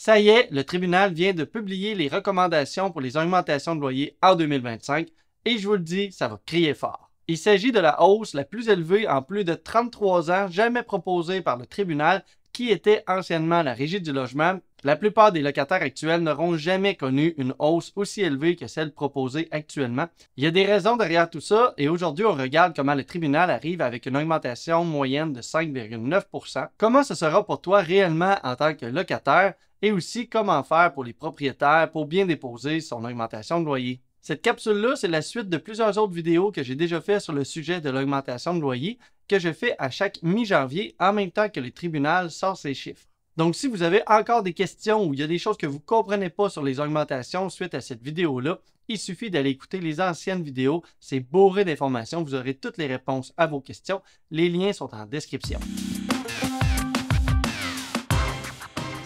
Ça y est, le tribunal vient de publier les recommandations pour les augmentations de loyer en 2025 et je vous le dis, ça va crier fort. Il s'agit de la hausse la plus élevée en plus de 33 ans jamais proposée par le tribunal qui était anciennement la Régie du logement. La plupart des locataires actuels n'auront jamais connu une hausse aussi élevée que celle proposée actuellement. Il y a des raisons derrière tout ça et aujourd'hui on regarde comment le tribunal arrive avec une augmentation moyenne de 5,9%. Comment ce sera pour toi réellement en tant que locataire et aussi comment faire pour les propriétaires pour bien déposer son augmentation de loyer. Cette capsule-là, c'est la suite de plusieurs autres vidéos que j'ai déjà fait sur le sujet de l'augmentation de loyer que je fais à chaque mi-janvier en même temps que le tribunal sort ses chiffres. Donc, si vous avez encore des questions ou il y a des choses que vous ne comprenez pas sur les augmentations suite à cette vidéo-là, il suffit d'aller écouter les anciennes vidéos. C'est bourré d'informations. Vous aurez toutes les réponses à vos questions. Les liens sont en description.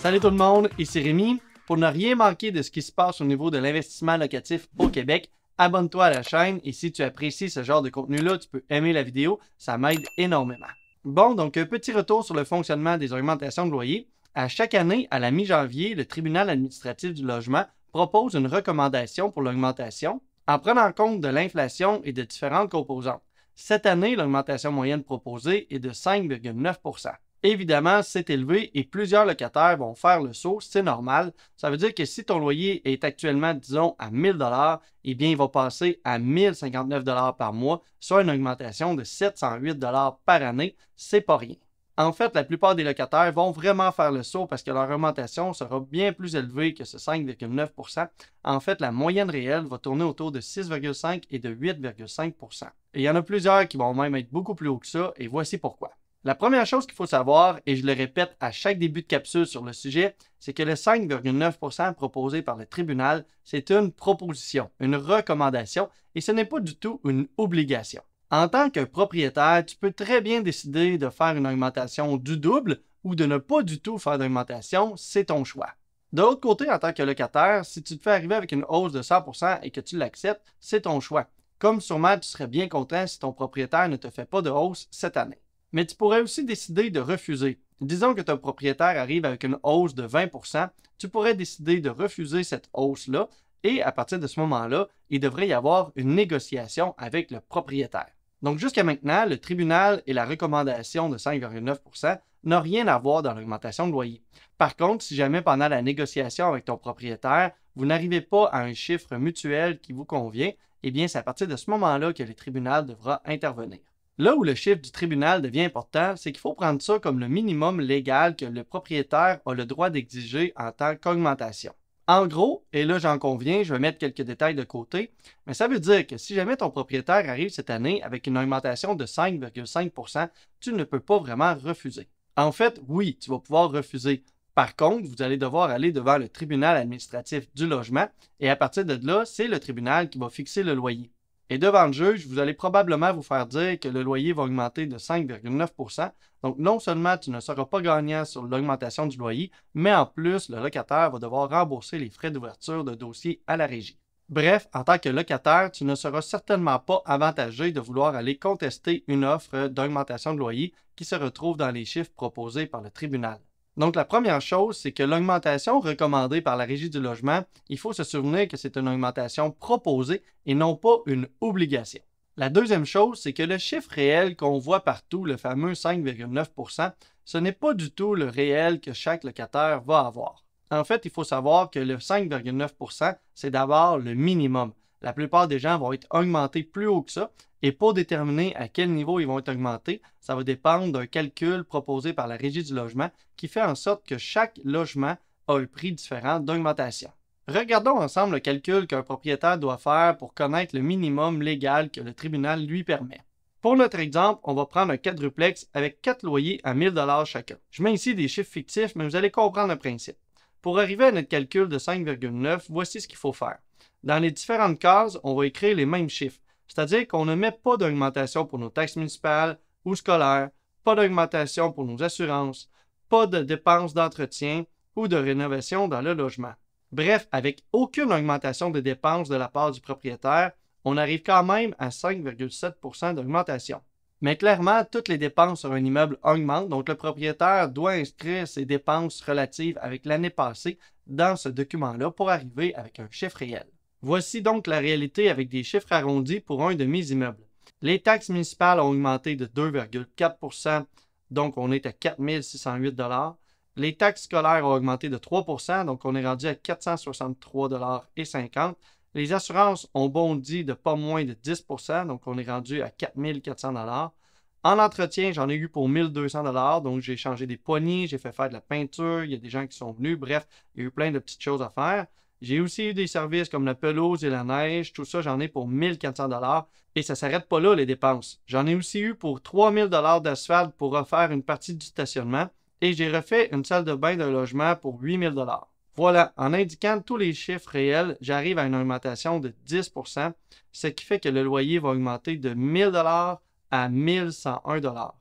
Salut tout le monde, ici Rémi. Pour ne rien manquer de ce qui se passe au niveau de l'investissement locatif au Québec, abonne-toi à la chaîne et si tu apprécies ce genre de contenu-là, tu peux aimer la vidéo. Ça m'aide énormément. Bon, donc un petit retour sur le fonctionnement des augmentations de loyer. À chaque année, à la mi-janvier, le tribunal administratif du logement propose une recommandation pour l'augmentation en prenant compte de l'inflation et de différentes composantes. Cette année, l'augmentation moyenne proposée est de 5,9%. Évidemment, c'est élevé et plusieurs locataires vont faire le saut, c'est normal. Ça veut dire que si ton loyer est actuellement, disons, à 1 000 $, eh bien, il va passer à 1 059 $ par mois, soit une augmentation de 708 $ par année. C'est pas rien. En fait, la plupart des locataires vont vraiment faire le saut parce que leur augmentation sera bien plus élevée que ce 5,9%. En fait, la moyenne réelle va tourner autour de 6,5 et de 8,5%. Et il y en a plusieurs qui vont même être beaucoup plus haut que ça, et voici pourquoi. La première chose qu'il faut savoir, et je le répète à chaque début de capsule sur le sujet, c'est que le 5,9% proposé par le tribunal, c'est une proposition, une recommandation, et ce n'est pas du tout une obligation. En tant que propriétaire, tu peux très bien décider de faire une augmentation du double ou de ne pas du tout faire d'augmentation, c'est ton choix. De l'autre côté, en tant que locataire, si tu te fais arriver avec une hausse de 100% et que tu l'acceptes, c'est ton choix. Comme sûrement tu serais bien content si ton propriétaire ne te fait pas de hausse cette année. Mais tu pourrais aussi décider de refuser. Disons que ton propriétaire arrive avec une hausse de 20%, tu pourrais décider de refuser cette hausse-là et à partir de ce moment-là, il devrait y avoir une négociation avec le propriétaire. Donc jusqu'à maintenant, le tribunal et la recommandation de 5,9% n'ont rien à voir dans l'augmentation de loyer. Par contre, si jamais pendant la négociation avec ton propriétaire, vous n'arrivez pas à un chiffre mutuel qui vous convient, eh bien c'est à partir de ce moment-là que le tribunal devra intervenir. Là où le chiffre du tribunal devient important, c'est qu'il faut prendre ça comme le minimum légal que le propriétaire a le droit d'exiger en tant qu'augmentation. En gros, et là j'en conviens, je vais mettre quelques détails de côté, mais ça veut dire que si jamais ton propriétaire arrive cette année avec une augmentation de 5,5%, tu ne peux pas vraiment refuser. En fait, oui, tu vas pouvoir refuser. Par contre, vous allez devoir aller devant le tribunal administratif du logement et à partir de là, c'est le tribunal qui va fixer le loyer. Et devant le juge, vous allez probablement vous faire dire que le loyer va augmenter de 5,9%. Donc, non seulement tu ne seras pas gagnant sur l'augmentation du loyer, mais en plus, le locataire va devoir rembourser les frais d'ouverture de dossier à la régie. Bref, en tant que locataire, tu ne seras certainement pas avantagé de vouloir aller contester une offre d'augmentation de loyer qui se retrouve dans les chiffres proposés par le tribunal. Donc, la première chose, c'est que l'augmentation recommandée par la Régie du logement, il faut se souvenir que c'est une augmentation proposée et non pas une obligation. La deuxième chose, c'est que le chiffre réel qu'on voit partout, le fameux 5,9%, ce n'est pas du tout le réel que chaque locataire va avoir. En fait, il faut savoir que le 5,9%, c'est d'abord le minimum. La plupart des gens vont être augmentés plus haut que ça. Et pour déterminer à quel niveau ils vont être augmentés, ça va dépendre d'un calcul proposé par la Régie du logement qui fait en sorte que chaque logement a un prix différent d'augmentation. Regardons ensemble le calcul qu'un propriétaire doit faire pour connaître le minimum légal que le tribunal lui permet. Pour notre exemple, on va prendre un quadruplex avec 4 loyers à 1 000 $ chacun. Je mets ici des chiffres fictifs, mais vous allez comprendre le principe. Pour arriver à notre calcul de 5,9, voici ce qu'il faut faire. Dans les différentes cases, on va écrire les mêmes chiffres. C'est-à-dire qu'on ne met pas d'augmentation pour nos taxes municipales ou scolaires, pas d'augmentation pour nos assurances, pas de dépenses d'entretien ou de rénovation dans le logement. Bref, avec aucune augmentation de dépenses de la part du propriétaire, on arrive quand même à 5,7% d'augmentation. Mais clairement, toutes les dépenses sur un immeuble augmentent, donc le propriétaire doit inscrire ses dépenses relatives avec l'année passée dans ce document-là pour arriver avec un chiffre réel. Voici donc la réalité avec des chiffres arrondis pour un de mes immeubles. Les taxes municipales ont augmenté de 2,4 %, donc on est à 4 608 $. Les taxes scolaires ont augmenté de 3 %, donc on est rendu à 463,50 $. Les assurances ont bondi de pas moins de 10 %, donc on est rendu à 4 400 $. En entretien, j'en ai eu pour 1 200 $, donc j'ai changé des poignées, j'ai fait faire de la peinture, il y a des gens qui sont venus, bref, il y a eu plein de petites choses à faire. J'ai aussi eu des services comme la pelouse et la neige, tout ça j'en ai pour 1 400 $, et ça s'arrête pas là les dépenses. J'en ai aussi eu pour 3 000 $ d'asphalte pour refaire une partie du stationnement, et j'ai refait une salle de bain d'un logement pour 8 000 $. Voilà, en indiquant tous les chiffres réels, j'arrive à une augmentation de 10 %, ce qui fait que le loyer va augmenter de 1 000 $ à 1 101 $.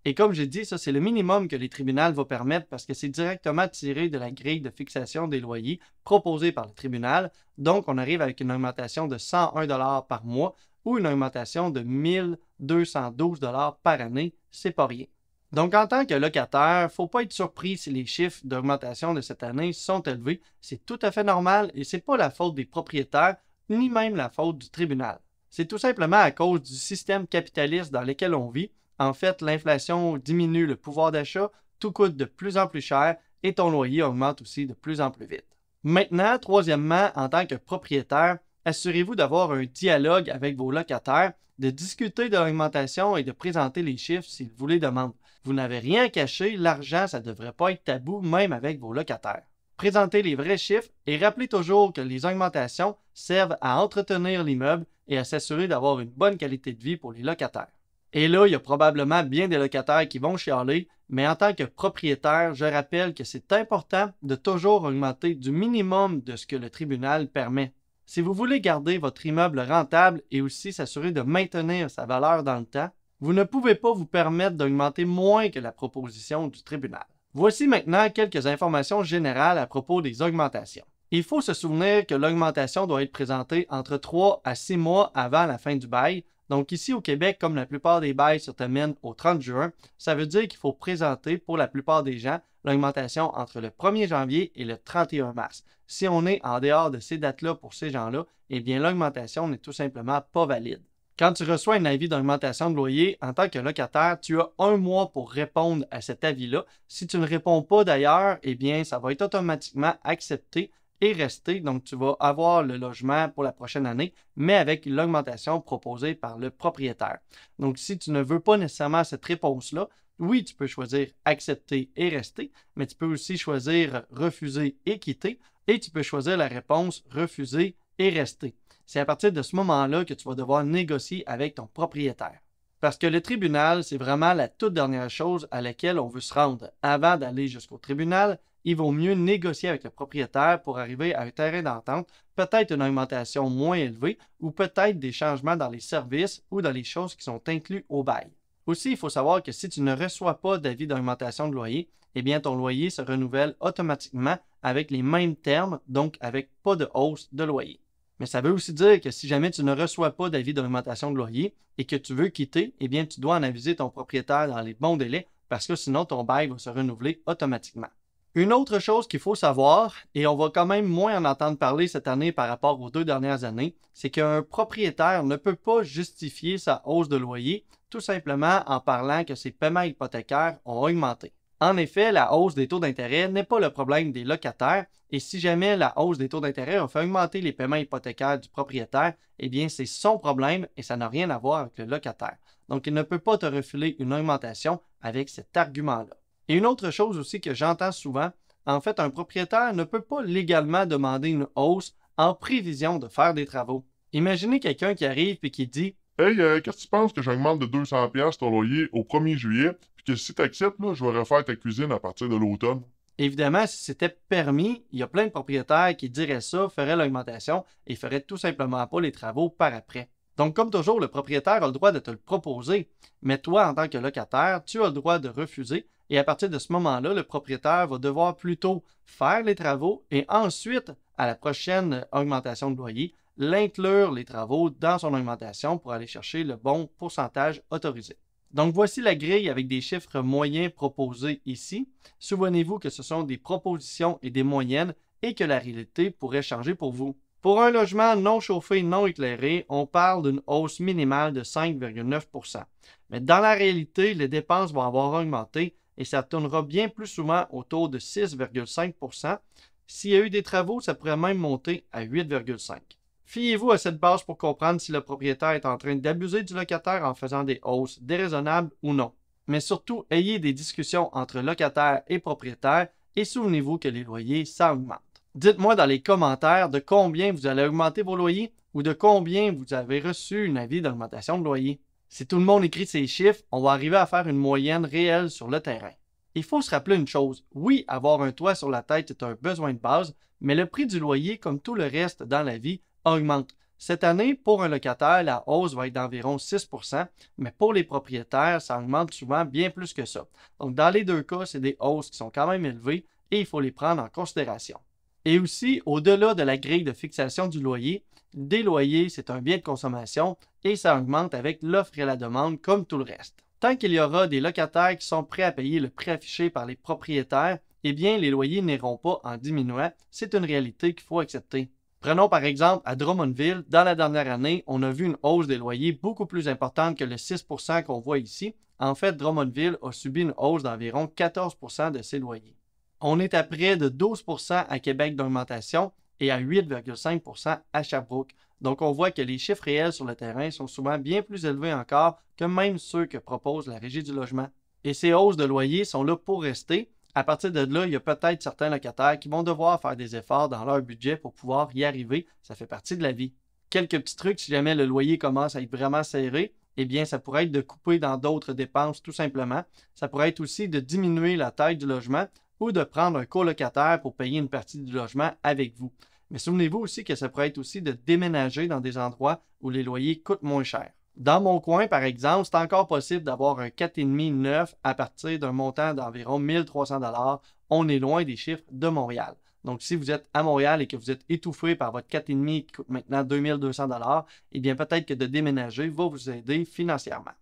Et comme j'ai dit, ça c'est le minimum que les tribunaux vont permettre parce que c'est directement tiré de la grille de fixation des loyers proposée par le tribunal. Donc on arrive avec une augmentation de 101 $ par mois ou une augmentation de 1 212 $ par année, c'est pas rien. Donc, en tant que locataire, il ne faut pas être surpris si les chiffres d'augmentation de cette année sont élevés. C'est tout à fait normal et ce n'est pas la faute des propriétaires, ni même la faute du tribunal. C'est tout simplement à cause du système capitaliste dans lequel on vit. En fait, l'inflation diminue le pouvoir d'achat, tout coûte de plus en plus cher et ton loyer augmente aussi de plus en plus vite. Maintenant, troisièmement, en tant que propriétaire, assurez-vous d'avoir un dialogue avec vos locataires, de discuter de l'augmentation et de présenter les chiffres s'ils vous les demandent. Vous n'avez rien à cacher, l'argent, ça ne devrait pas être tabou, même avec vos locataires. Présentez les vrais chiffres et rappelez toujours que les augmentations servent à entretenir l'immeuble et à s'assurer d'avoir une bonne qualité de vie pour les locataires. Et là, il y a probablement bien des locataires qui vont chialer, mais en tant que propriétaire, je rappelle que c'est important de toujours augmenter du minimum de ce que le tribunal permet. Si vous voulez garder votre immeuble rentable et aussi s'assurer de maintenir sa valeur dans le temps, vous ne pouvez pas vous permettre d'augmenter moins que la proposition du tribunal. Voici maintenant quelques informations générales à propos des augmentations. Il faut se souvenir que l'augmentation doit être présentée entre 3 à 6 mois avant la fin du bail. Donc ici au Québec, comme la plupart des bails se terminent au 30 juin, ça veut dire qu'il faut présenter pour la plupart des gens l'augmentation entre le 1er janvier et le 31 mars. Si on est en dehors de ces dates-là pour ces gens-là, eh bien l'augmentation n'est tout simplement pas valide. Quand tu reçois un avis d'augmentation de loyer, en tant que locataire, tu as 1 mois pour répondre à cet avis-là. Si tu ne réponds pas d'ailleurs, eh bien, ça va être automatiquement accepté et resté. Donc, tu vas avoir le logement pour la prochaine année, mais avec l'augmentation proposée par le propriétaire. Donc, si tu ne veux pas nécessairement cette réponse-là, oui, tu peux choisir accepter et rester, mais tu peux aussi choisir refuser et quitter, et tu peux choisir la réponse refuser et rester. C'est à partir de ce moment-là que tu vas devoir négocier avec ton propriétaire. Parce que le tribunal, c'est vraiment la toute dernière chose à laquelle on veut se rendre. Avant d'aller jusqu'au tribunal, il vaut mieux négocier avec le propriétaire pour arriver à un terrain d'entente, peut-être une augmentation moins élevée ou peut-être des changements dans les services ou dans les choses qui sont inclus au bail. Aussi, il faut savoir que si tu ne reçois pas d'avis d'augmentation de loyer, eh bien ton loyer se renouvelle automatiquement avec les mêmes termes, donc avec pas de hausse de loyer. Mais ça veut aussi dire que si jamais tu ne reçois pas d'avis d'augmentation de loyer et que tu veux quitter, eh bien tu dois en aviser ton propriétaire dans les bons délais parce que sinon ton bail va se renouveler automatiquement. Une autre chose qu'il faut savoir, et on va quand même moins en entendre parler cette année par rapport aux 2 dernières années, c'est qu'un propriétaire ne peut pas justifier sa hausse de loyer tout simplement en parlant que ses paiements hypothécaires ont augmenté. En effet, la hausse des taux d'intérêt n'est pas le problème des locataires et si jamais la hausse des taux d'intérêt a fait augmenter les paiements hypothécaires du propriétaire, eh bien c'est son problème et ça n'a rien à voir avec le locataire. Donc il ne peut pas te refiler une augmentation avec cet argument-là. Et une autre chose aussi que j'entends souvent, en fait un propriétaire ne peut pas légalement demander une hausse en prévision de faire des travaux. Imaginez quelqu'un qui arrive et qui dit « Hey, qu'est-ce que tu penses que j'augmente de 200$ ton loyer au 1er juillet, puis que si t'acceptes, là, je vais refaire ta cuisine à partir de l'automne. » Évidemment, si c'était permis, il y a plein de propriétaires qui diraient ça, feraient l'augmentation et feraient tout simplement pas les travaux par après. Donc, comme toujours, le propriétaire a le droit de te le proposer, mais toi, en tant que locataire, tu as le droit de refuser et à partir de ce moment-là, le propriétaire va devoir plutôt faire les travaux et ensuite, à la prochaine augmentation de loyer, l'inclure les travaux dans son augmentation pour aller chercher le bon pourcentage autorisé. Donc voici la grille avec des chiffres moyens proposés ici. Souvenez-vous que ce sont des propositions et des moyennes et que la réalité pourrait changer pour vous. Pour un logement non chauffé, non éclairé, on parle d'une hausse minimale de 5,9 %. Mais dans la réalité, les dépenses vont avoir augmenté et ça tournera bien plus souvent autour de 6,5 %. S'il y a eu des travaux, ça pourrait même monter à 8,5 %. Fiez-vous à cette base pour comprendre si le propriétaire est en train d'abuser du locataire en faisant des hausses déraisonnables ou non. Mais surtout, ayez des discussions entre locataires et propriétaires et souvenez-vous que les loyers, ça augmente. Dites-moi dans les commentaires de combien vous allez augmenter vos loyers ou de combien vous avez reçu un avis d'augmentation de loyer. Si tout le monde écrit ces chiffres, on va arriver à faire une moyenne réelle sur le terrain. Il faut se rappeler une chose, oui, avoir un toit sur la tête est un besoin de base, mais le prix du loyer, comme tout le reste dans la vie, augmente. Cette année, pour un locataire, la hausse va être d'environ 6 %, mais pour les propriétaires, ça augmente souvent bien plus que ça. Donc, dans les deux cas, c'est des hausses qui sont quand même élevées et il faut les prendre en considération. Et aussi, au-delà de la grille de fixation du loyer, des loyers, c'est un bien de consommation et ça augmente avec l'offre et la demande comme tout le reste. Tant qu'il y aura des locataires qui sont prêts à payer le prix affiché par les propriétaires, eh bien, les loyers n'iront pas en diminuant. C'est une réalité qu'il faut accepter. Prenons par exemple à Drummondville, dans la dernière année, on a vu une hausse des loyers beaucoup plus importante que le 6 % qu'on voit ici. En fait, Drummondville a subi une hausse d'environ 14 % de ses loyers. On est à près de 12 % à Québec d'augmentation et à 8,5 % à Sherbrooke. Donc on voit que les chiffres réels sur le terrain sont souvent bien plus élevés encore que même ceux que propose la Régie du logement. Et ces hausses de loyers sont là pour rester. À partir de là, il y a peut-être certains locataires qui vont devoir faire des efforts dans leur budget pour pouvoir y arriver. Ça fait partie de la vie. Quelques petits trucs si jamais le loyer commence à être vraiment serré, eh bien, ça pourrait être de couper dans d'autres dépenses tout simplement. Ça pourrait être aussi de diminuer la taille du logement ou de prendre un colocataire pour payer une partie du logement avec vous. Mais souvenez-vous aussi que ça pourrait être aussi de déménager dans des endroits où les loyers coûtent moins cher. Dans mon coin, par exemple, c'est encore possible d'avoir un 4,5 neuf à partir d'un montant d'environ 1 300 $. On est loin des chiffres de Montréal. Donc, si vous êtes à Montréal et que vous êtes étouffé par votre 4,5 qui coûte maintenant 2 200 $, eh bien, peut-être que de déménager va vous aider financièrement.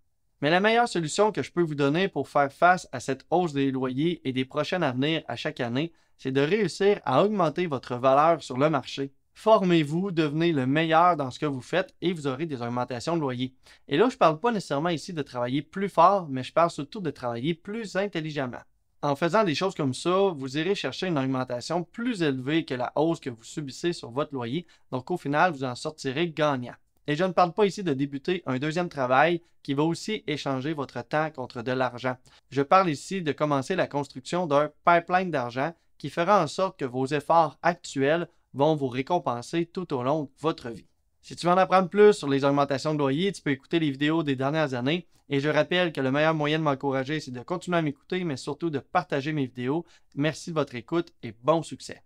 Mais la meilleure solution que je peux vous donner pour faire face à cette hausse des loyers et des prochaines à venir à chaque année, c'est de réussir à augmenter votre valeur sur le marché. Formez-vous, devenez le meilleur dans ce que vous faites et vous aurez des augmentations de loyer. Et là, je ne parle pas nécessairement ici de travailler plus fort, mais je parle surtout de travailler plus intelligemment. En faisant des choses comme ça, vous irez chercher une augmentation plus élevée que la hausse que vous subissez sur votre loyer. Donc, au final, vous en sortirez gagnant. Et je ne parle pas ici de débuter un deuxième travail qui va aussi échanger votre temps contre de l'argent. Je parle ici de commencer la construction d'un pipeline d'argent qui fera en sorte que vos efforts actuels vont vous récompenser tout au long de votre vie. Si tu veux en apprendre plus sur les augmentations de loyer, tu peux écouter les vidéos des dernières années. Et je rappelle que le meilleur moyen de m'encourager, c'est de continuer à m'écouter, mais surtout de partager mes vidéos. Merci de votre écoute et bon succès.